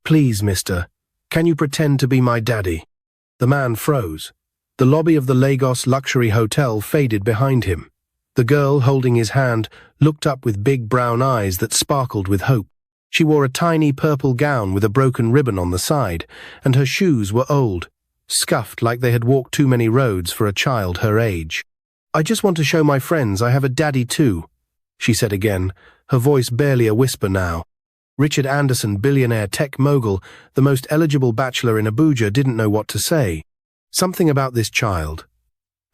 Please, mister, can you pretend to be my daddy?" The man froze. The lobby of the Lagos luxury hotel faded behind him. The girl, holding his hand, looked up with big brown eyes that sparkled with hope. She wore a tiny purple gown with a broken ribbon on the side, and her shoes were old, scuffed like they had walked too many roads for a child her age. "I just want to show my friends I have a daddy too," she said again, her voice barely a whisper now. Richard Anderson, billionaire tech mogul, the most eligible bachelor in Abuja, didn't know what to say. Something about this child.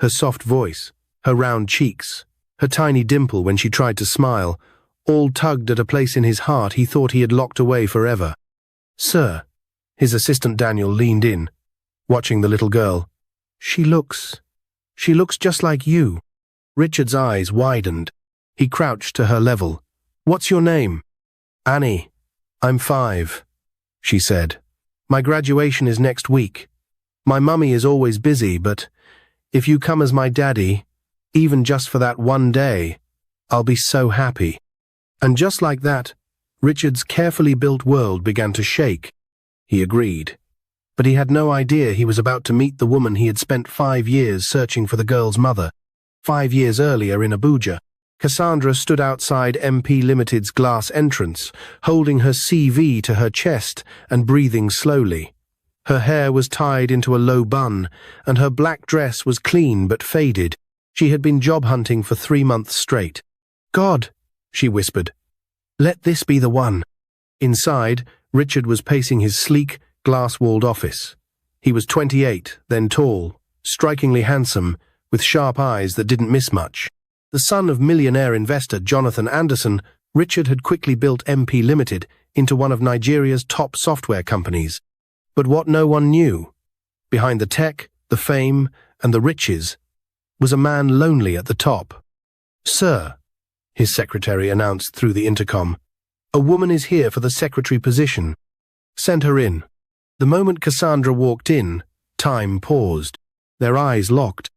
Her soft voice, her round cheeks, her tiny dimple when she tried to smile, all tugged at a place in his heart he thought he had locked away forever. "Sir," his assistant Daniel leaned in, watching the little girl. She looks just like you." Richard's eyes widened. He crouched to her level. "What's your name?" "Annie. I'm 5, she said. "My graduation is next week. My mummy is always busy, but if you come as my daddy, even just for that one day, I'll be so happy." And just like that, Richard's carefully built world began to shake. He agreed. But he had no idea he was about to meet the woman he had spent 5 years searching for the girl's mother. 5 years earlier in Abuja, Cassandra stood outside MP Limited's glass entrance, holding her CV to her chest and breathing slowly. Her hair was tied into a low bun, and her black dress was clean but faded. She had been job hunting for 3 months straight. "God," she whispered, "let this be the one." Inside, Richard was pacing his sleek, glass-walled office. He was 28, then tall, strikingly handsome, with sharp eyes that didn't miss much. The son of millionaire investor Jonathan Anderson, Richard had quickly built MP Limited into one of Nigeria's top software companies. But what no one knew, behind the tech, the fame, and the riches, was a man lonely at the top. "Sir," his secretary announced through the intercom, "a woman is here for the secretary position. Send her in." The moment Cassandra walked in, time paused. Their eyes locked.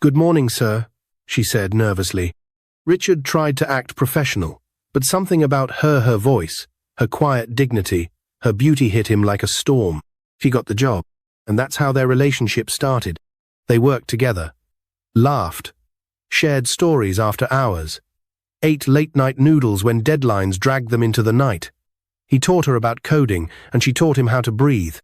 "Good morning, sir," she said nervously. Richard tried to act professional, but something about her voice, her quiet dignity, her beauty hit him like a storm. She got the job, and that's how their relationship started. They worked together, laughed, shared stories after hours, ate late-night noodles when deadlines dragged them into the night. He taught her about coding, and she taught him how to breathe.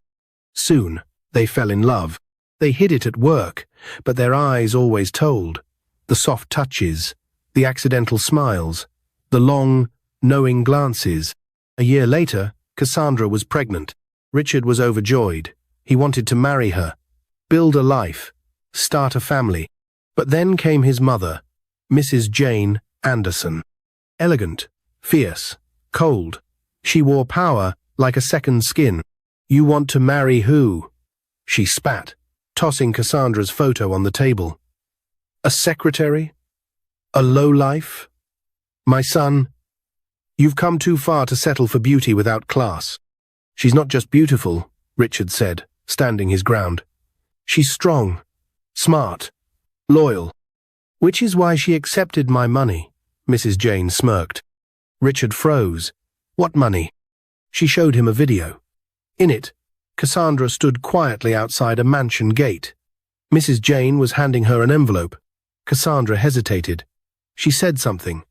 Soon, they fell in love. They hid it at work, but their eyes always told. The soft touches, the accidental smiles, the long, knowing glances. A year later, Cassandra was pregnant. Richard was overjoyed. He wanted to marry her, build a life, start a family. But then came his mother, Mrs. Jane Anderson. Elegant, fierce, cold. She wore power like a second skin. "You want to marry who?" she spat, tossing Cassandra's photo on the table. "A secretary? A lowlife? My son, you've come too far to settle for beauty without class." "She's not just beautiful," Richard said, standing his ground. "She's strong, smart, loyal. Which is why she accepted my money," Mrs. Jane smirked. Richard froze. "What money?" She showed him a video. In it, Cassandra stood quietly outside a mansion gate. Mrs. Jane was handing her an envelope. Cassandra hesitated. She said something,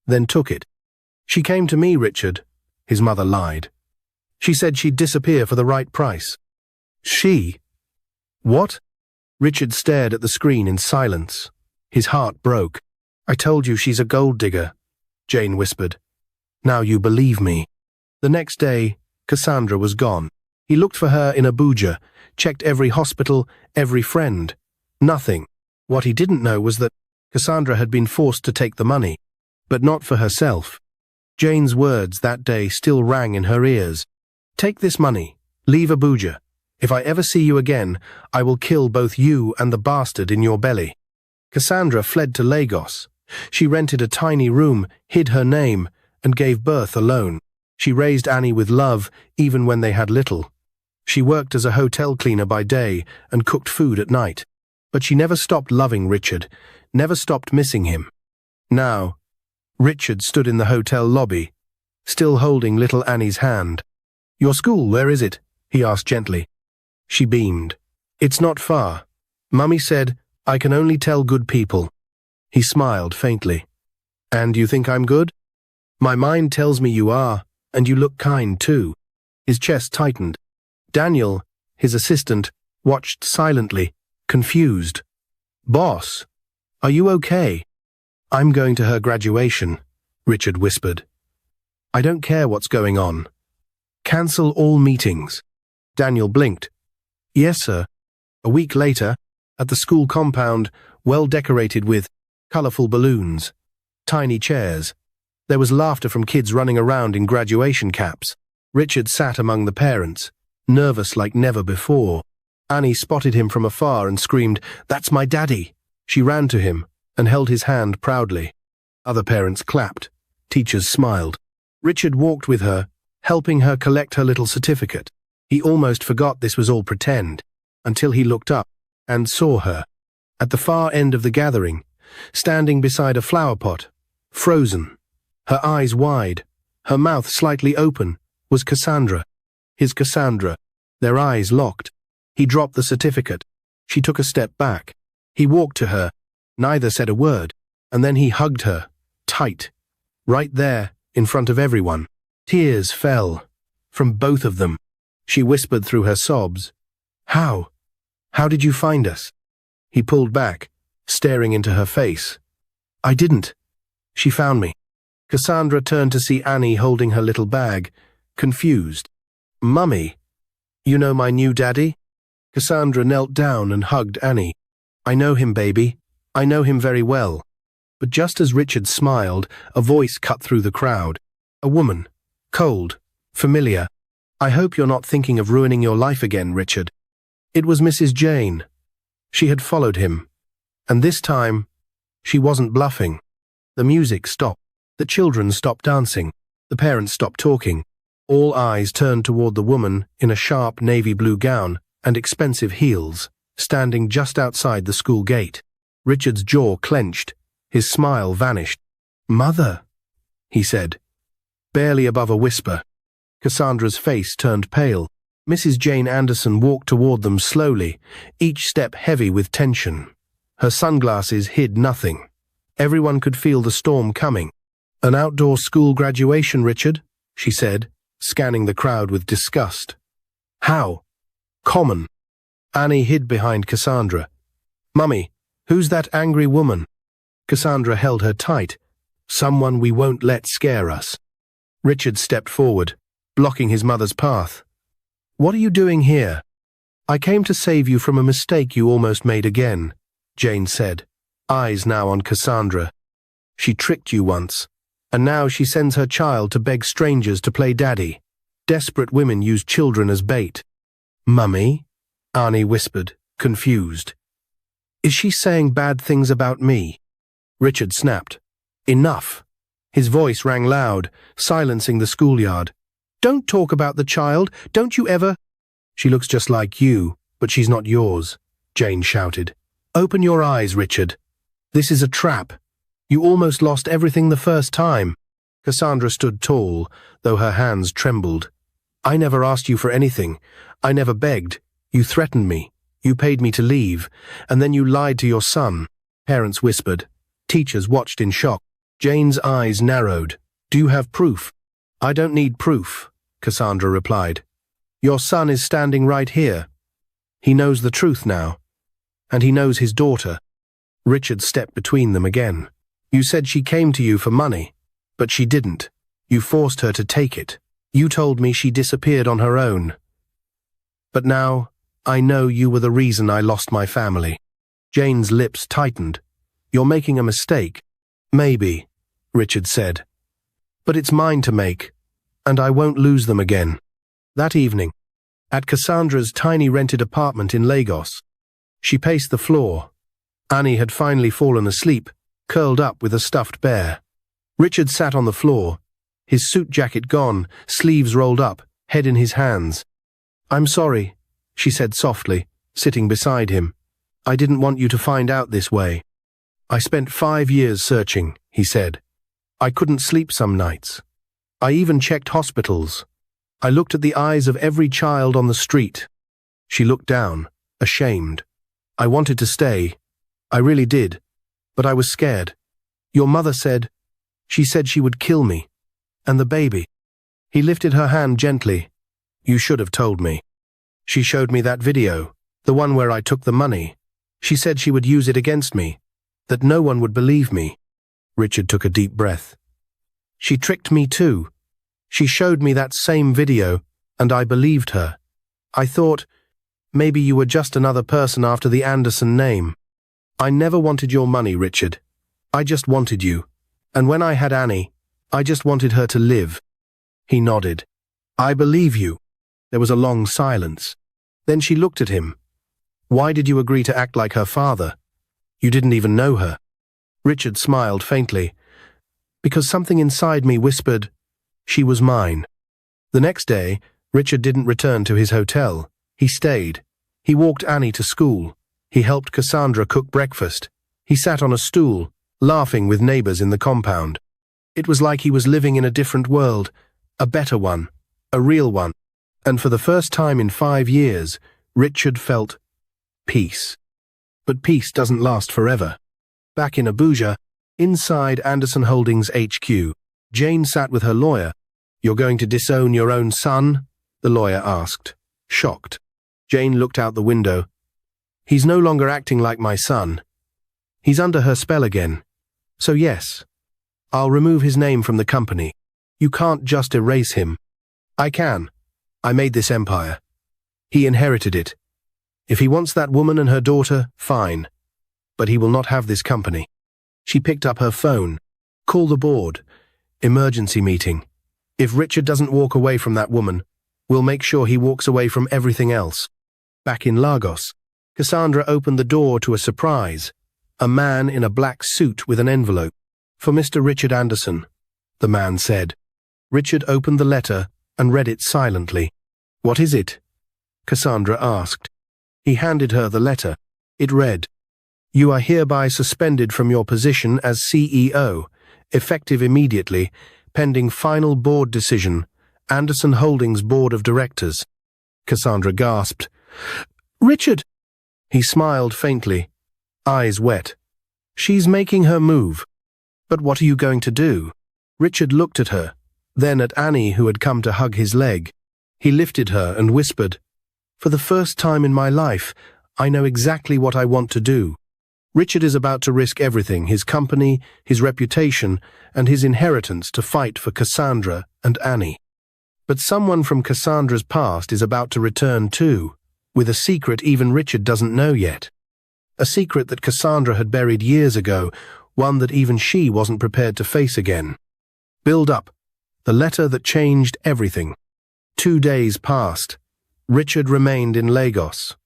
then took it. "She came to me, Richard," his mother lied. "She said she'd disappear for the right price." "She? What?" Richard stared at the screen in silence. His heart broke. "I told you she's a gold digger," Jane whispered. "Now you believe me." The next day, Cassandra was gone. He looked for her in Abuja, checked every hospital, every friend. Nothing. What he didn't know was that Cassandra had been forced to take the money, but not for herself. Jane's words that day still rang in her ears. "Take this money. Leave Abuja. If I ever see you again, I will kill both you and the bastard in your belly." Cassandra fled to Lagos. She rented a tiny room, hid her name, and gave birth alone. She raised Annie with love, even when they had little. She worked as a hotel cleaner by day and cooked food at night. But she never stopped loving Richard, never stopped missing him. Now, Richard stood in the hotel lobby, still holding little Annie's hand. Your school, where is it? He asked gently. She beamed. It's not far. Mummy said, I can only tell good people. He smiled faintly. And you think I'm good? My mind tells me you are, and you look kind too. His chest tightened. Daniel, his assistant, watched silently, confused. Boss, are you okay? I'm going to her graduation, Richard whispered. I don't care what's going on. Cancel all meetings. Daniel blinked. Yes, sir. A week later, at the school compound, well decorated with colorful balloons, tiny chairs. There was laughter from kids running around in graduation caps. Richard sat among the parents, nervous like never before. Annie spotted him from afar and screamed, That's my daddy! She ran to him and held his hand proudly. Other parents clapped. Teachers smiled. Richard walked with her, helping her collect her little certificate. He almost forgot this was all pretend, until he looked up and saw her. At the far end of the gathering, standing beside a flower pot, frozen, her eyes wide, her mouth slightly open, was Cassandra. His Cassandra. Their eyes locked. He dropped the certificate. She took a step back. He walked to her. Neither said a word. And then he hugged her, tight. Right there, in front of everyone. Tears fell. From both of them. She whispered through her sobs. How? How did you find us? He pulled back, staring into her face. I didn't. She found me. Cassandra turned to see Annie holding her little bag, confused. Mummy, you know my new daddy? Cassandra knelt down and hugged Annie. I know him, baby. I know him very well. But just as Richard smiled, a voice cut through the crowd. A woman. Cold. Familiar. I hope you're not thinking of ruining your life again, Richard. It was Mrs. Jane. She had followed him. And this time, she wasn't bluffing. The music stopped. The children stopped dancing. The parents stopped talking. All eyes turned toward the woman in a sharp navy blue gown and expensive heels, standing just outside the school gate. Richard's jaw clenched. His smile vanished. Mother, he said, barely above a whisper. Cassandra's face turned pale. Mrs. Jane Anderson walked toward them slowly, each step heavy with tension. Her sunglasses hid nothing. Everyone could feel the storm coming. An outdoor school graduation, Richard, she said, scanning the crowd with disgust. How? Common. Annie hid behind Cassandra. Mummy, who's that angry woman? Cassandra held her tight. Someone we won't let scare us. Richard stepped forward, blocking his mother's path. What are you doing here? I came to save you from a mistake you almost made again, Jane said, eyes now on Cassandra. She tricked you once, and now she sends her child to beg strangers to play daddy. Desperate women use children as bait. Mummy? Annie whispered, confused. Is she saying bad things about me? Richard snapped. Enough. His voice rang loud, silencing the schoolyard. Don't talk about the child, don't you ever— She looks just like you, but she's not yours, Jane shouted. Open your eyes, Richard. This is a trap. You almost lost everything the first time. Cassandra stood tall, though her hands trembled. I never asked you for anything. I never begged. You threatened me. You paid me to leave, and then you lied to your son. Parents whispered. Teachers watched in shock. Jane's eyes narrowed. Do you have proof? I don't need proof, Cassandra replied. Your son is standing right here. He knows the truth now. And he knows his daughter. Richard stepped between them again. You said she came to you for money, but she didn't. You forced her to take it. You told me she disappeared on her own. But now, I know you were the reason I lost my family. Jane's lips tightened. You're making a mistake. Maybe, Richard said. But it's mine to make, and I won't lose them again. That evening, at Cassandra's tiny rented apartment in Lagos, she paced the floor. Annie had finally fallen asleep, curled up with a stuffed bear. Richard sat on the floor, his suit jacket gone, sleeves rolled up, head in his hands. I'm sorry, she said softly, sitting beside him. I didn't want you to find out this way. I spent 5 years searching, he said. I couldn't sleep some nights. I even checked hospitals. I looked at the eyes of every child on the street. She looked down, ashamed. I wanted to stay. I really did. But I was scared. Your mother said, she said she would kill me. And the baby. He lifted her hand gently. You should have told me. She showed me that video, the one where I took the money. She said she would use it against me, that no one would believe me. Richard took a deep breath. She tricked me too. She showed me that same video, and I believed her. I thought, maybe you were just another person after the Anderson name. I never wanted your money, Richard. I just wanted you. And when I had Annie, I just wanted her to live. He nodded. I believe you. There was a long silence. Then she looked at him. Why did you agree to act like her father? You didn't even know her. Richard smiled faintly. Because something inside me whispered, she was mine. The next day, Richard didn't return to his hotel. He stayed. He walked Annie to school. He helped Cassandra cook breakfast. He sat on a stool, laughing with neighbors in the compound. It was like he was living in a different world, a better one, a real one. And for the first time in 5 years, Richard felt peace. But peace doesn't last forever. Back in Abuja, inside Anderson Holdings HQ, Jane sat with her lawyer. You're going to disown your own son? The lawyer asked, shocked. Jane looked out the window. He's no longer acting like my son. He's under her spell again. So yes, I'll remove his name from the company. You can't just erase him. I can. I made this empire. He inherited it. If he wants that woman and her daughter, fine. But he will not have this company. She picked up her phone. Call the board. Emergency meeting. If Richard doesn't walk away from that woman, we'll make sure he walks away from everything else. Back in Lagos, Cassandra opened the door to a surprise. A man in a black suit with an envelope. For Mr. Richard Anderson, the man said. Richard opened the letter and read it silently. What is it? Cassandra asked. He handed her the letter. It read, You are hereby suspended from your position as CEO, effective immediately, pending final board decision, Anderson Holdings Board of Directors. Cassandra gasped. Richard! He smiled faintly, eyes wet. She's making her move. But what are you going to do? Richard looked at her, then at Annie, who had come to hug his leg. He lifted her and whispered, For the first time in my life, I know exactly what I want to do. Richard is about to risk everything, his company, his reputation, and his inheritance to fight for Cassandra and Annie. But someone from Cassandra's past is about to return too, with a secret even Richard doesn't know yet. A secret that Cassandra had buried years ago, one that even she wasn't prepared to face again. Build up. The letter that changed everything. 2 days passed. Richard remained in Lagos.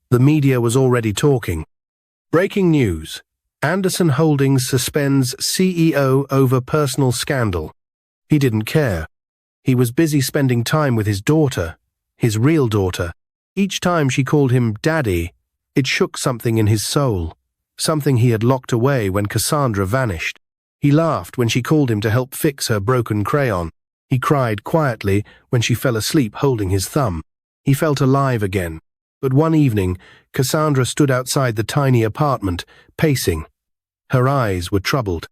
The media was already talking. Breaking news. Anderson Holdings suspends CEO over personal scandal. He didn't care. He was busy spending time with his daughter, his real daughter. Each time she called him Daddy, it shook something in his soul, something he had locked away when Cassandra vanished. He laughed when she called him to help fix her broken crayon. He cried quietly when she fell asleep holding his thumb. He felt alive again. But one evening, Cassandra stood outside the tiny apartment, pacing. Her eyes were troubled.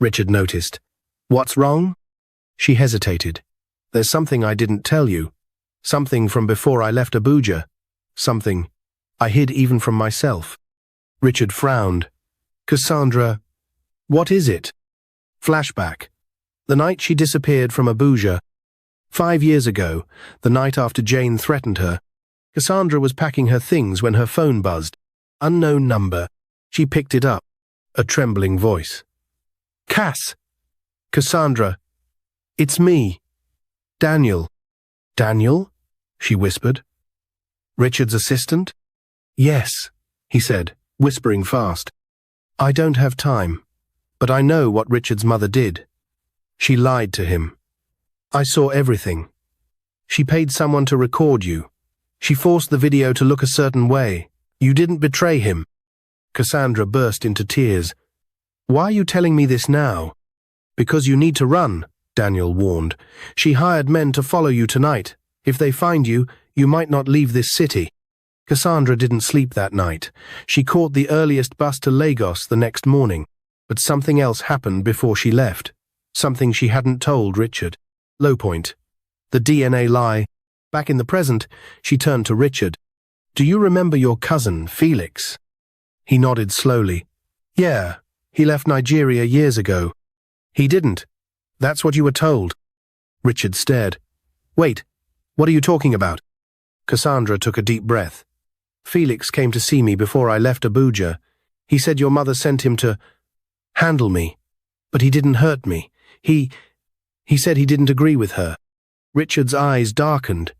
Richard noticed. What's wrong? She hesitated. There's something I didn't tell you. Something from before I left Abuja. Something I hid even from myself. Richard frowned. Cassandra, what is it? Flashback. The night she disappeared from Abuja. 5 years ago, the night after Jane threatened her, Cassandra was packing her things when her phone buzzed. Unknown number. She picked it up. A trembling voice. Cass! Cassandra. It's me. Daniel. Daniel? She whispered. Richard's assistant? Yes, he said, whispering fast. I don't have time, but I know what Richard's mother did. She lied to him. I saw everything. She paid someone to record you. She forced the video to look a certain way. You didn't betray him. Cassandra burst into tears. Why are you telling me this now? Because you need to run, Daniel warned. She hired men to follow you tonight. If they find you, you might not leave this city." Cassandra didn't sleep that night. She caught the earliest bus to Lagos the next morning, but something else happened before she left. Something she hadn't told Richard. Low point. The DNA lie. Back in the present, she turned to Richard. "Do you remember your cousin, Felix?" He nodded slowly. "Yeah, he left Nigeria years ago." "He didn't. That's what you were told." Richard stared. "Wait, what are you talking about?" Cassandra took a deep breath. "Felix came to see me before I left Abuja. He said your mother sent him to handle me, but he didn't hurt me. He said he didn't agree with her." Richard's eyes darkened.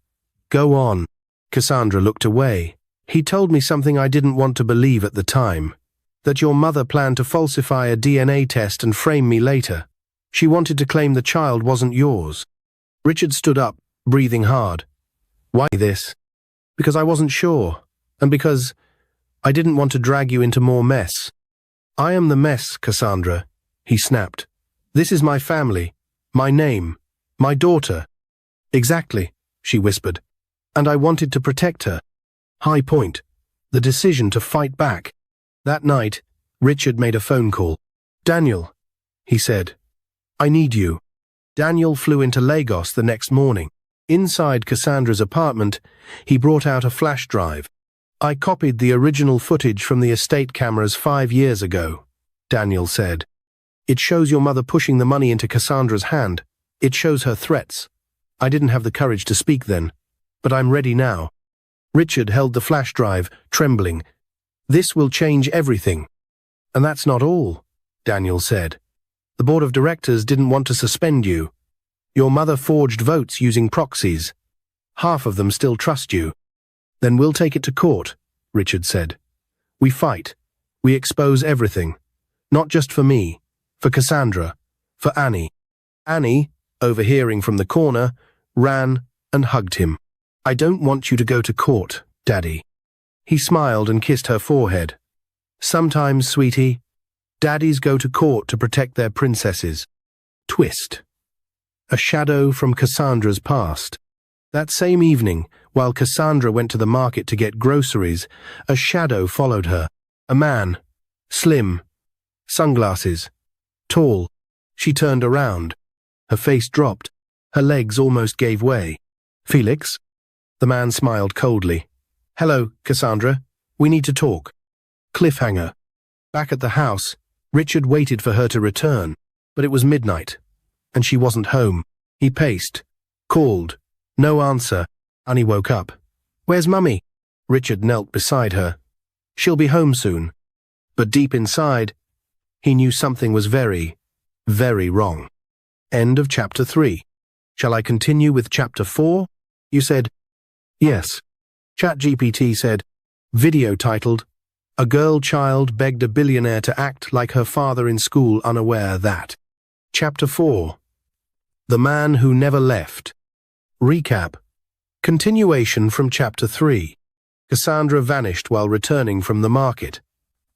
"Go on." Cassandra looked away. "He told me something I didn't want to believe at the time, that your mother planned to falsify a DNA test and frame me later. She wanted to claim the child wasn't yours." Richard stood up, breathing hard. "Why this?" "Because I wasn't sure, and because I didn't want to drag you into more mess." "I am the mess, Cassandra," he snapped. "This is my family, my name, my daughter." "Exactly," she whispered. "And I wanted to protect her." High point. The decision to fight back. That night, Richard made a phone call. "Daniel," he said, "I need you." Daniel flew into Lagos the next morning. Inside Cassandra's apartment, he brought out a flash drive. "I copied the original footage from the estate cameras 5 years ago," Daniel said. "It shows your mother pushing the money into Cassandra's hand. It shows her threats. I didn't have the courage to speak then, but I'm ready now." Richard held the flash drive, trembling. "This will change everything." "And that's not all," Daniel said. "The board of directors didn't want to suspend you. Your mother forged votes using proxies. Half of them still trust you." "Then we'll take it to court," Richard said. "We fight. We expose everything. Not just for me, for Cassandra, for Annie." Annie, overhearing from the corner, ran and hugged him. "I don't want you to go to court, Daddy." He smiled and kissed her forehead. "Sometimes, sweetie, daddies go to court to protect their princesses." Twist. A shadow from Cassandra's past. That same evening, while Cassandra went to the market to get groceries, a shadow followed her. A man. Slim. Sunglasses. Tall. She turned around. Her face dropped. Her legs almost gave way. "Felix?" The man smiled coldly. "Hello, Cassandra. We need to talk." Cliffhanger. Back at the house, Richard waited for her to return, but it was midnight, and she wasn't home. He paced. Called. No answer. Annie woke up. "Where's Mummy?" Richard knelt beside her. "She'll be home soon." But deep inside, he knew something was very, very wrong. End of chapter 3. Shall I continue with chapter 4? You said, yes. ChatGPT said, video titled, "A girl child begged a billionaire to act like her father in school unaware that." Chapter 4. The Man Who Never Left. Recap. Continuation from chapter 3. Cassandra vanished while returning from the market.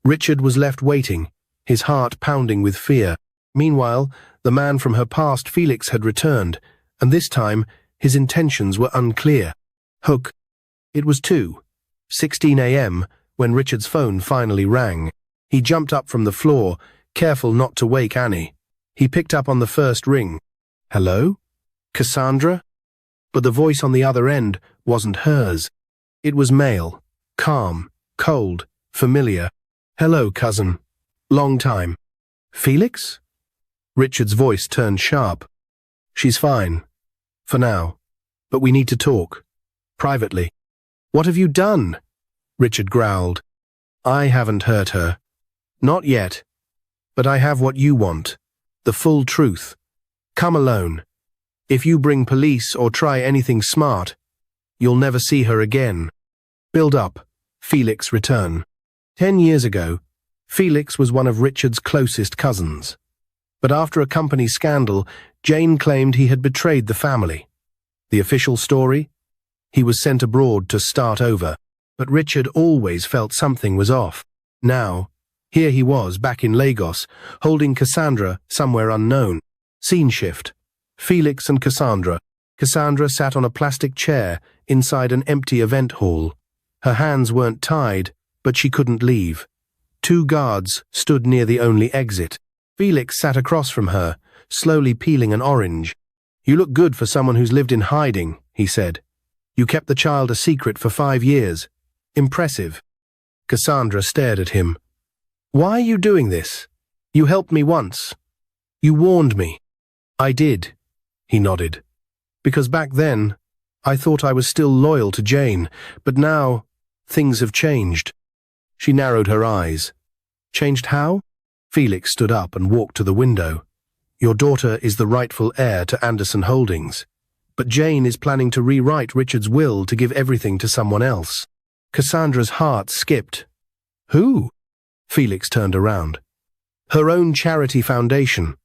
Richard was left waiting, his heart pounding with fear. Meanwhile, the man from her past, Felix, had returned, and this time his intentions were unclear. Hook. It was 2:16 a.m. when Richard's phone finally rang. He jumped up from the floor, careful not to wake Annie. He picked up on the first ring. "Hello? Cassandra?" But the voice on the other end wasn't hers. It was male, calm, cold, familiar. "Hello, cousin. Long time." "Felix?" Richard's voice turned sharp. "She's fine. For now. But we need to talk. Privately." "What have you done?" Richard growled. "I haven't hurt her. Not yet. But I have what you want. The full truth. Come alone. If you bring police or try anything smart, you'll never see her again." Build up. Felix return. 10 years ago, Felix was one of Richard's closest cousins. But after a company scandal, Jane claimed he had betrayed the family. The official story? He was sent abroad to start over. But Richard always felt something was off. Now, here he was back in Lagos, holding Cassandra somewhere unknown. Scene shift. Felix and Cassandra. Cassandra sat on a plastic chair inside an empty event hall. Her hands weren't tied, but she couldn't leave. 2 guards stood near the only exit. Felix sat across from her, slowly peeling an orange. "You look good for someone who's lived in hiding," he said. "You kept the child a secret for 5 years. Impressive." Cassandra stared at him. "Why are you doing this? You helped me once. You warned me." "I did," he nodded. "Because back then, I thought I was still loyal to Jane, but now, things have changed." She narrowed her eyes. "Changed how?" Felix stood up and walked to the window. "Your daughter is the rightful heir to Anderson Holdings, but Jane is planning to rewrite Richard's will to give everything to someone else." Cassandra's heart skipped. "Who?" Felix turned around. "Her own charity foundation.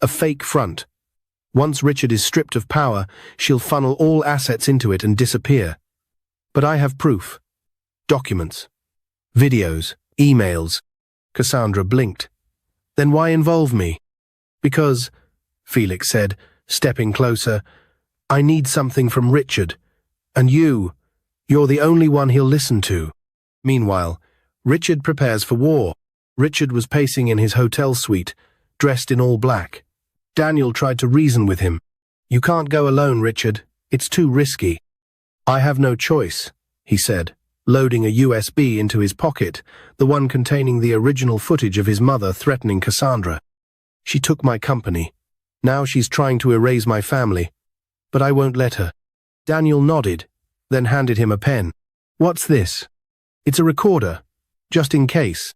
A fake front. Once Richard is stripped of power, she'll funnel all assets into it and disappear. But I have proof. Documents. Videos. Emails." Cassandra blinked. "Then why involve me?" "Because," Felix said, stepping closer, "I need something from Richard. And you're the only one he'll listen to." Meanwhile, Richard prepares for war. Richard was pacing in his hotel suite, dressed in all black. Daniel tried to reason with him. "You can't go alone, Richard. It's too risky." "I have no choice," he said, loading a USB into his pocket, the one containing the original footage of his mother threatening Cassandra. "She took my company. Now she's trying to erase my family. But I won't let her." Daniel nodded, then handed him a pen. "What's this?" "It's a recorder. Just in case.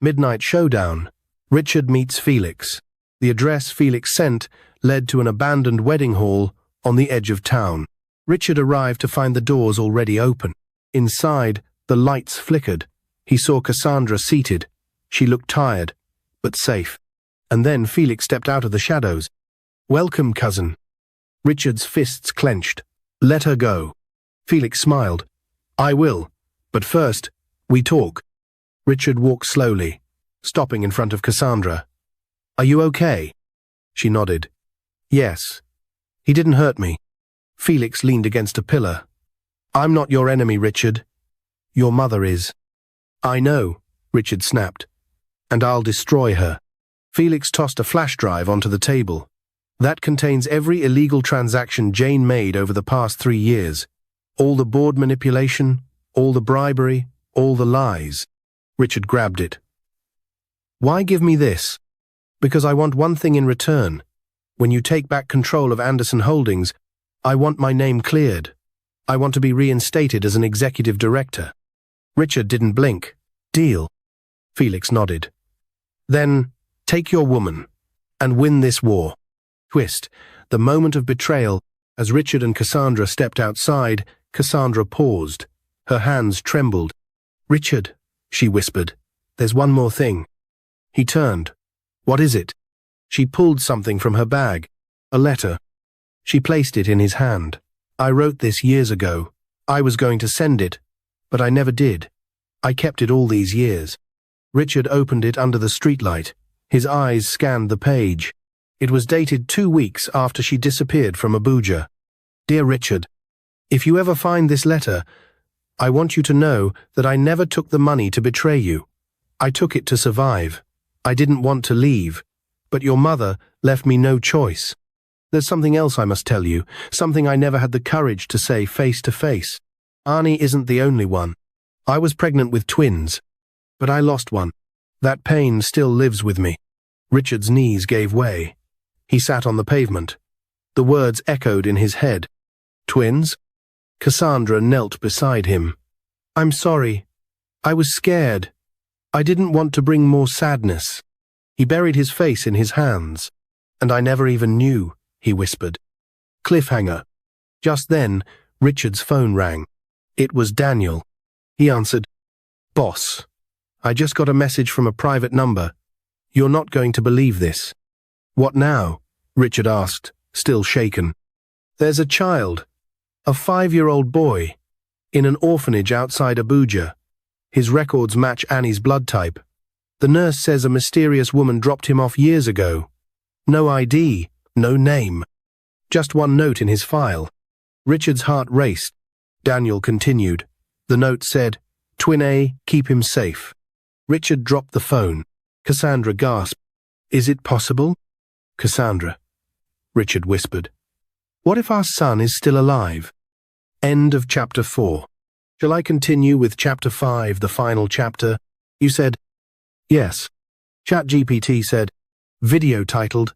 Midnight Showdown. Richard meets Felix." The address Felix sent led to an abandoned wedding hall on the edge of town. Richard arrived to find the doors already open. Inside, the lights flickered. He saw Cassandra seated. She looked tired, but safe. And then Felix stepped out of the shadows. "Welcome, cousin." Richard's fists clenched. "Let her go." Felix smiled. "I will, but first, we talk." Richard walked slowly, stopping in front of Cassandra. "Are you okay?" She nodded. "Yes. He didn't hurt me." Felix leaned against a pillar. "I'm not your enemy, Richard. Your mother is." "I know," Richard snapped. "And I'll destroy her." Felix tossed a flash drive onto the table. "That contains every illegal transaction Jane made over the past 3 years. All the board manipulation, all the bribery, all the lies." Richard grabbed it. "Why give me this?" "Because I want one thing in return. When you take back control of Anderson Holdings, I want my name cleared. I want to be reinstated as an executive director." Richard didn't blink. "Deal." Felix nodded. "Then take your woman and win this war." Twist, the moment of betrayal. As Richard and Cassandra stepped outside, Cassandra paused. Her hands trembled. "Richard," she whispered, "there's one more thing." He turned. "What is it?" She pulled something from her bag. A letter. She placed it in his hand. "I wrote this years ago. I was going to send it, but I never did. I kept it all these years." Richard opened it under the streetlight. His eyes scanned the page. It was dated 2 weeks after she disappeared from Abuja. "Dear Richard, if you ever find this letter, I want you to know that I never took the money to betray you. I took it to survive. I didn't want to leave, but your mother left me no choice. There's something else I must tell you, something I never had the courage to say face to face. Arnie isn't the only one. I was pregnant with twins, but I lost one. That pain still lives with me." Richard's knees gave way. He sat on the pavement. The words echoed in his head. "Twins?" Cassandra knelt beside him. "I'm sorry. I was scared. I didn't want to bring more sadness." He buried his face in his hands. "And I never even knew," he whispered. Cliffhanger. Just then, Richard's phone rang. It was Daniel. He answered. "Boss, I just got a message from a private number. You're not going to believe this." "What now?" Richard asked, still shaken. "There's a child, a 5-year-old boy, in an orphanage outside Abuja. His records match Annie's blood type. The nurse says a mysterious woman dropped him off years ago. No ID, no name." Just one note in his file. Richard's heart raced. Daniel continued. The note said, "Twin A, keep him safe." Richard dropped the phone. Cassandra gasped. "Is it possible?" "Cassandra," Richard whispered. "What if our son is still alive?" End of chapter 4. Shall I continue with chapter 5, the final chapter? You said, yes. ChatGPT said, video titled,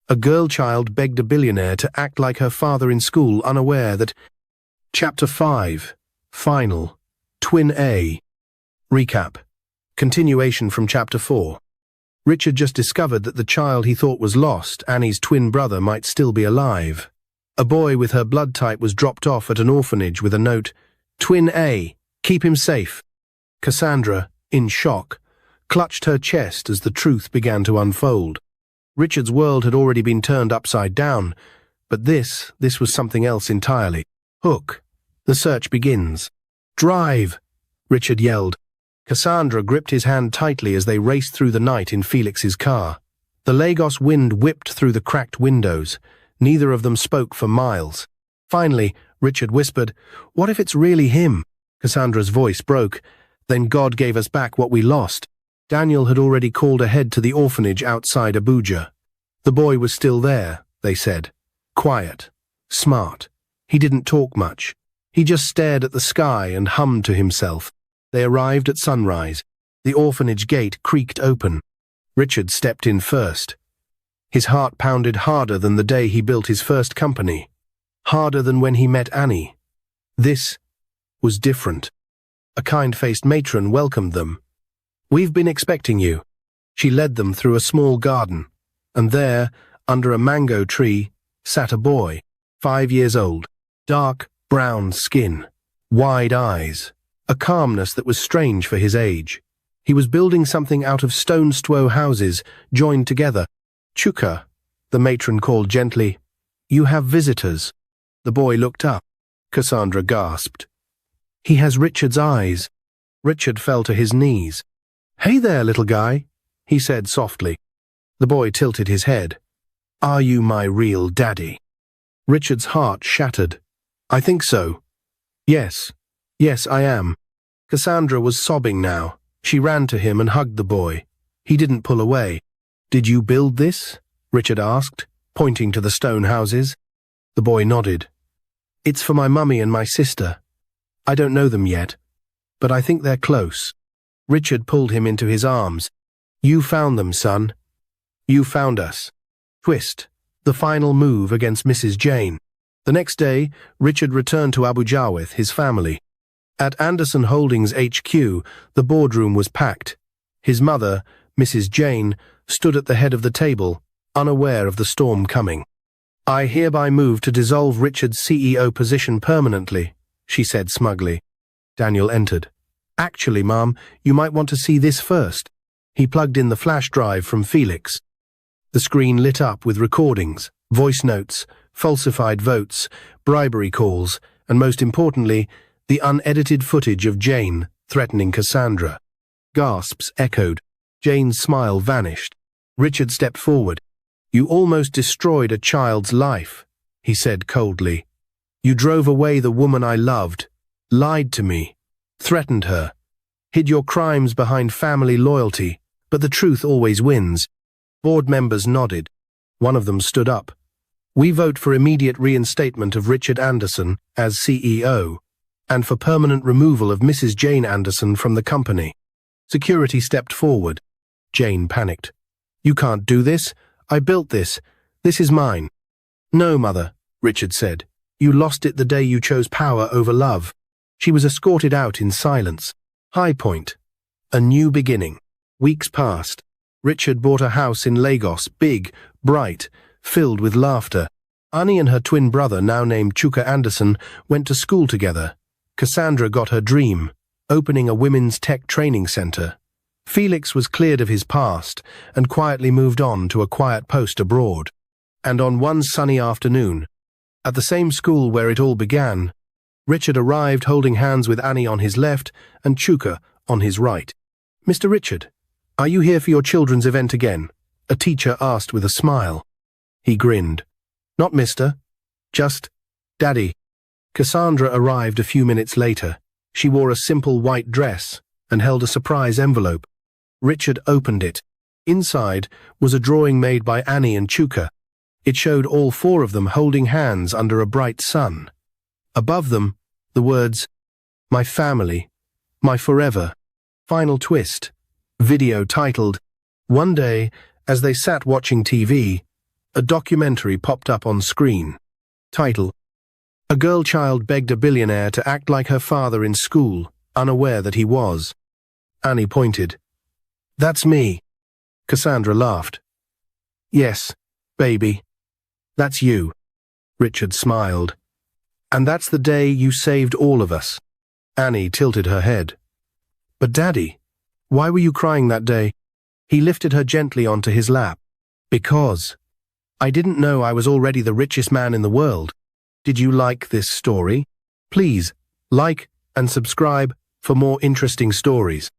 "A girl child begged a billionaire to act like her father in school, unaware that..." Chapter 5, final, Twin A. Recap. Continuation from chapter 4. Richard just discovered that the child he thought was lost, Annie's twin brother, might still be alive. A boy with her blood type was dropped off at an orphanage with a note, "Twin A, keep him safe." Cassandra, in shock, clutched her chest as the truth began to unfold. Richard's world had already been turned upside down, but this was something else entirely. Hook. The search begins. "Drive!" Richard yelled. Cassandra gripped his hand tightly as they raced through the night in Felix's car. The Lagos wind whipped through the cracked windows. Neither of them spoke for miles. Finally, Richard whispered, "What if it's really him?" Cassandra's voice broke. "Then God gave us back what we lost." Daniel had already called ahead to the orphanage outside Abuja. The boy was still there, they said. Quiet. Smart. He didn't talk much. He just stared at the sky and hummed to himself. They arrived at sunrise. The orphanage gate creaked open. Richard stepped in first. His heart pounded harder than the day he built his first company. Harder than when he met Annie. This was different. A kind-faced matron welcomed them. "We've been expecting you." She led them through a small garden, and there, under a mango tree, sat a boy, 5 years old. Dark, brown skin, wide eyes, a calmness that was strange for his age. He was building something out of stone-stwo houses, joined together. "Chuka," the matron called gently. "You have visitors." The boy looked up. Cassandra gasped. "He has Richard's eyes." Richard fell to his knees. "Hey there, little guy," he said softly. The boy tilted his head. "Are you my real daddy?" Richard's heart shattered. "I think so. Yes, I am." Cassandra was sobbing now. She ran to him and hugged the boy. He didn't pull away. "Did you build this?" Richard asked, pointing to the stone houses. The boy nodded. "It's for my mummy and my sister. I don't know them yet, but I think they're close." Richard pulled him into his arms. "You found them, son. You found us." Twist. The final move against Mrs. Jane. The next day, Richard returned to Abuja with his family. At Anderson Holdings HQ, the boardroom was packed. His mother, Mrs. Jane, stood at the head of the table, unaware of the storm coming. "I hereby move to dissolve Richard's CEO position permanently," she said smugly. Daniel entered. "Actually, Mom, you might want to see this first." He plugged in the flash drive from Felix. The screen lit up with recordings, voice notes, falsified votes, bribery calls, and most importantly, the unedited footage of Jane threatening Cassandra. Gasps echoed. Jane's smile vanished. Richard stepped forward. "You almost destroyed a child's life," he said coldly. "You drove away the woman I loved, lied to me, threatened her, hid your crimes behind family loyalty, but the truth always wins." Board members nodded. One of them stood up. "We vote for immediate reinstatement of Richard Anderson as CEO, and for permanent removal of Mrs. Jane Anderson from the company." Security stepped forward. Jane panicked. "You can't do this. I built this. This is mine." "No, Mother," Richard said. "You lost it the day you chose power over love." She was escorted out in silence. High point. A new beginning. Weeks passed. Richard bought a house in Lagos, big, bright, filled with laughter. Annie and her twin brother, now named Chuka Anderson, went to school together. Cassandra got her dream, opening a women's tech training center. Felix was cleared of his past and quietly moved on to a quiet post abroad. And on one sunny afternoon, at the same school where it all began, Richard arrived holding hands with Annie on his left and Chuka on his right. "Mr. Richard, are you here for your children's event again?" a teacher asked with a smile. He grinned. "Not Mr. Just, Daddy. Cassandra arrived a few minutes later. She wore a simple white dress and held a surprise envelope. Richard opened it. Inside was a drawing made by Annie and Chuka. It showed all four of them holding hands under a bright sun. Above them, the words, "My family, my forever." Final twist. Video titled, One day, as they sat watching TV, a documentary popped up on screen. Title, A girl child begged a billionaire to act like her father in school, unaware that he was. Annie pointed. That's me. Cassandra laughed. Yes, baby. That's you. Richard smiled. And that's the day you saved all of us. Annie tilted her head. But Daddy, why were you crying that day? He lifted her gently onto his lap. Because I didn't know I was already the richest man in the world. Did you like this story? Please, like and subscribe for more interesting stories.